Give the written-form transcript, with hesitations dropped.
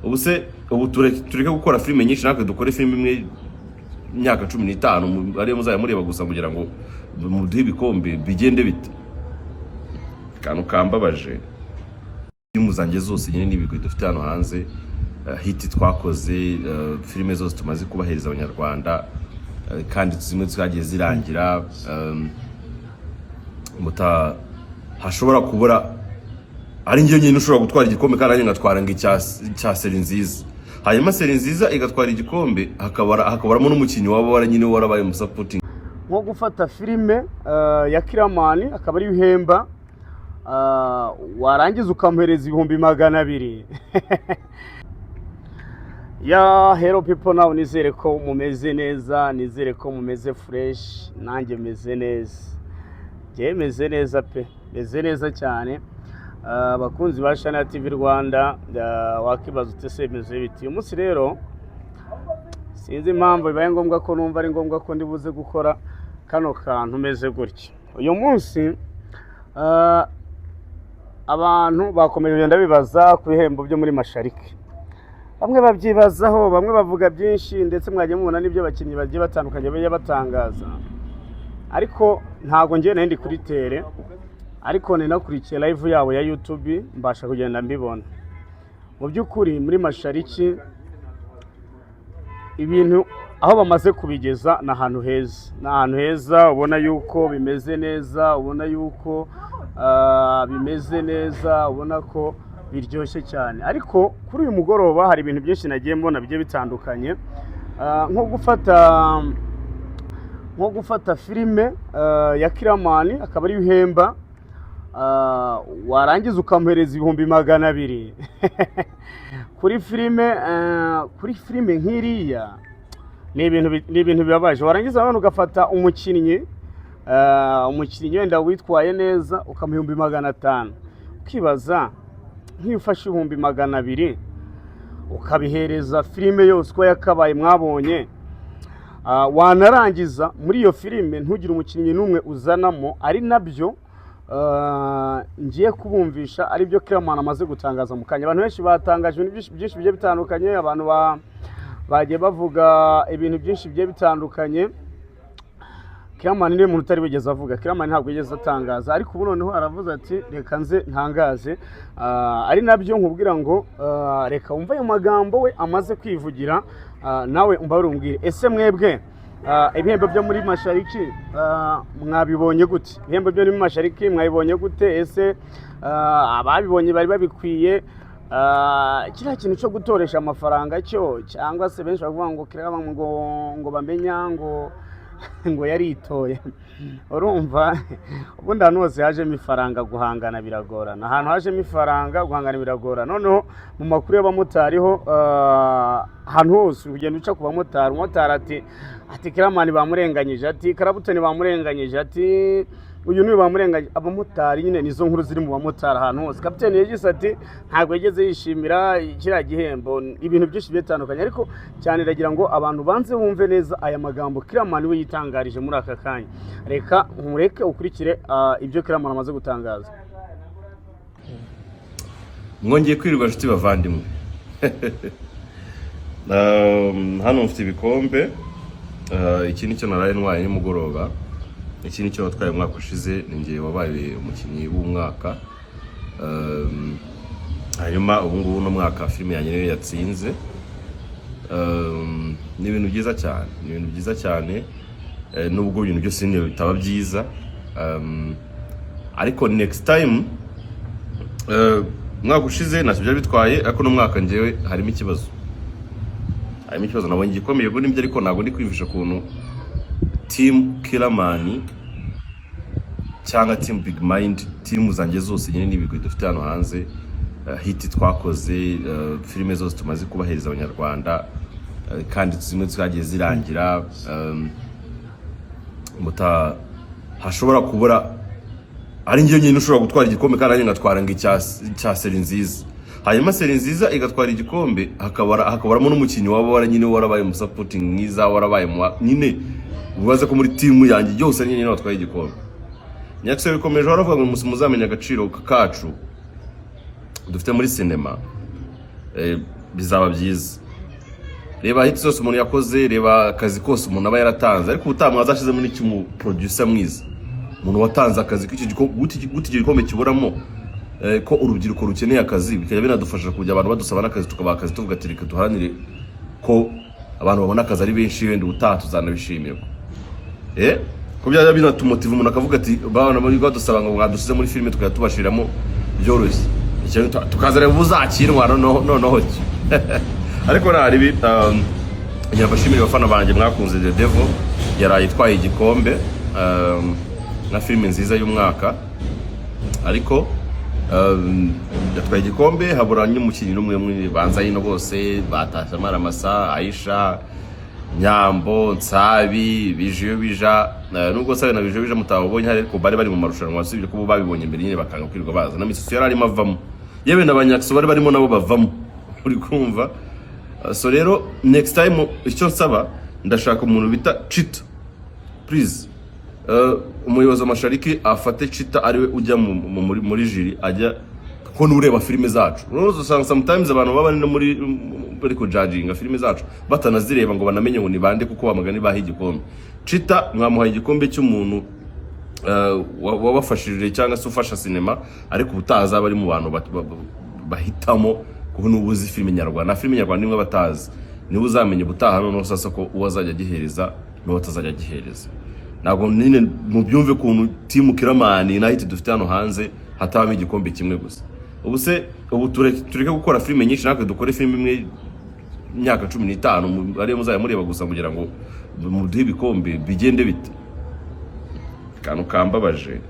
ubu tureke gukora filime nyinshi natwe dukore filime imwe imyaka 15 ariyo muzaya mureba gusa kugira ngo muduhe ibikombe bigende bite kantu kambabaje imuzange zose nyine n'ibigwi dufite hano hanze hiti twakoze filime zose tumaze kubahereza abanyarwanda kandi zimwe twagiye zirangira muta hashobora kubura ari ngiyo nyine ushobora gutwara igikombe kandi ngatwara ngicya Seri Nziza hanyuma Seri Nziza igatwara igikombe hakabaramo n'umukinyi waba wara nyine warabaye mu supporting nko gufata filime ya Kiramani akaba ari uhemba warangiza ukamuhereza 200,000 ya hello people now nizere ko mumeze neza nizere ko mumeze fresh nanjye meze neza meze neza pe meze neza cyane abakunzi ba Channel TV Rwanda wakibaza utese meze biti umunsi rero sinzi impamvu bibaye ngombwa ko numva ari ngombwa ko ndibuze gukora kano kantu meze gutya uyu munsi abantu bakomeje kugenda bibaza ku bihembo byo muri Mashariki bamwe babyibazaho bamwe bavuga byinshi ndetse mwagiye mubona n'ibyo bakinnyi bagiye batandukanye bagiye batangaza ariko ntago ngiye nandi kuri tere ariko ninakurikiye live yabo ya YouTube mbasha kugenda mbibona mu byukuri muri Mashariki ibintu aho bamaze kubigeza na ahantu heza ubona yuko bimeze neza ubona yuko bimeze neza ubona ko biryoshye cyane ariko kuri uyu mugoroba hari ibintu byinshi nagiye mbona bigiye bitandukanye nko gufata filime ya Kiramani akaba ari uhemba warangiza ukamuhereza 200,000 kuri filime nk'iriya ni ibintu bibabaje warangiza none ugafata umukinnyi wenda witwaye neza ukamuha 500,000 ukibaza nk'ifashe 200,000 ukabihereza filime yose ko yakabaye mwabonye wanarangiza muri iyo filime ntugire umukinnyi n'umwe uzanamo ari nabyo ngiye kubumvisha ari byo Kiramani amaze gutangaza mu kanya abantu benshi batangaje ibintu byinshi bigiye bitandukanye abantu bagiye bavuga ibintu byinshi bigiye bitandukanye Kiramani niwe muntu utari wigeze avuga Kiramani ntabwo yigeze atangaza ariko ubu noneho aravuze ati reka nze ntangaze ari nabyo nkubwira ngo reka wumva ayo magambo we amaze kwivugira nawe umva urumbwire ese mwebwe ibihembo byo muri Mashariki mwabibonye gute ibihembo byo muri Mashariki mwabibonye gute ese ababibonye bari babikwiye kiriya kintu cyo gutoresha amafaranga cyo cyangwa se benshi bavuga ngo Kiramani ngo bamenya ngo yaritoye urumva ubundi ahantu hose hajemo ifaranga guhangana biragorana ahantu hajemo ifaranga guhangana biragorana noneho mu makuru y'abamotari ho ahantu hose ugenda uca ku bamotari umumotari ati Kiramani bamurenganyije ati Karabutoni bamurenganyije ati uyu niwe bamurenganyije abamotari nyine nizo nkuru ziri mu bamotari ahantu hose kapiteni yagize ati ntabwo yageze yishimira kiriya gihembo ibintu byinshi bitandukanye ariko cyane iragira ngo abantu banze bumve neza aya magambo Kiramani we yitangarije muri aka kanya reka mureke ukurikire ibyo Kiramani amaze gutangaza mwongeye kwirirwa nshuti bavandimwe hano mfite ibikombe iki nicyo naraye ntwaye nimugoroba iki nicyo natwaye umwaka ushize ningiye wabaye umukinnyi w'umwaka hanyuma ubu ngubu no mwaka filime yanjye niyo yatsinze ni ibintu byiza cyane nubwo ibintu byose bitaba byiza ariko next time mwaka ushize ntacyo byari bitwaye ariko no mwaka ngewe harimo ikibazo nabonye igikomeye ngo nibyo ariko ntabwo ndi kwiyumvisha ukuntu team Kiramani cyangwa team Big Mind team zanjye zose nyine n'ibigwi dufite hano hanze hiti twakoze filime zose tumaze kubahereza abanyarwanda kandi zimwe twagiye zirangira muta hashobora kubura ari ngiyo nyine ushobora gutwara igikombe kandi ngatwara ngicya Seri Nziza hanyuma Seri Nziza igatwara igikombe hakabaramo n'umukinnyi waba wara nyine warabaye mu supporting mwiza warabaye nyine ubaze ko muri team yanjye yose nyine natwaye igikombe nyakse bikomeje baravuga ngo muzamenya agaciro kacu dufite muri cinema bizaba byiza. Reba hit zose umuntu yakoze, reba akazi kose umuntu aba yaratanze, ariko utamu azashizemo n'ikimu producer mwiza, umuntu watanze akazi guti gikombe kiburamo ko urubyiruko rukeneye akazi, bikajya binadufasha kujya abantu badusaba n'akazi tukabaha akazi tuvuga ati reka duharanire ko abantu babona akazi ari benshi, wenda ubutaha tuzanabishimirwa. Ko byajya binatumotiva umuntu akavuga ati bana muri badusaba ngo mwadusize muri filime tukajya tubashiramo byoroshye, ikintu tukazareba buzakinwa noneho ariko nari bi nyabashimira abafana banjye mwakunze The Devil yaraye itwaye igikombe na filime nziza y'umwaka, ariko yatwaye igikombe haburanye umukinnyi n'umwe muri banza yino bose batasha Maramasa, Aisha, Nyambo, Nsabi, Bijiyo bija, nubwo sabe na Bijiyo bija mutabonye ariko bari mu marushanwa asubije ko babibonye mbere nyine bakanga kwirwa baza na Misusu yari arimo avamo, yewe n'abanyakso bari barimo nabo bavamo, uri kumva. So rero next time icyo nsaba ndashaka umuntu bita Chita, please umuyobozi w'amashariki afate Chita ariwe ujya muri jiri ajya ko nureba filime zacu. Usanga sometimes abantu baba no muri ko judging filime zacu batanazireba ngo banamenye ngo ni bande kuko bamagani baha igikombe. Chita mwamuha igikombe cy'umuntu wabafashije cyangwa se ufasha cinema, ariko ubutaza bari mu bantu bahitamo kuko nubuzi filime nyarwanda, filime nyarwanda nimwe batazi niwe uzamenye ubutaha none sasa ko uwazajya gihereza no batazajya gihereza. Nago nine mu byumve kuntu team Kiramani United dufite hano hanze hatabamo igikombe kimwe gusa. Ubu tureke gukora filime nyinshi, natwe dukore filime imwe imyaka 15 ariyo muzajya mureba gusa kugira ngo muduhe ibikombe bigende bite. Kantu kambabaje.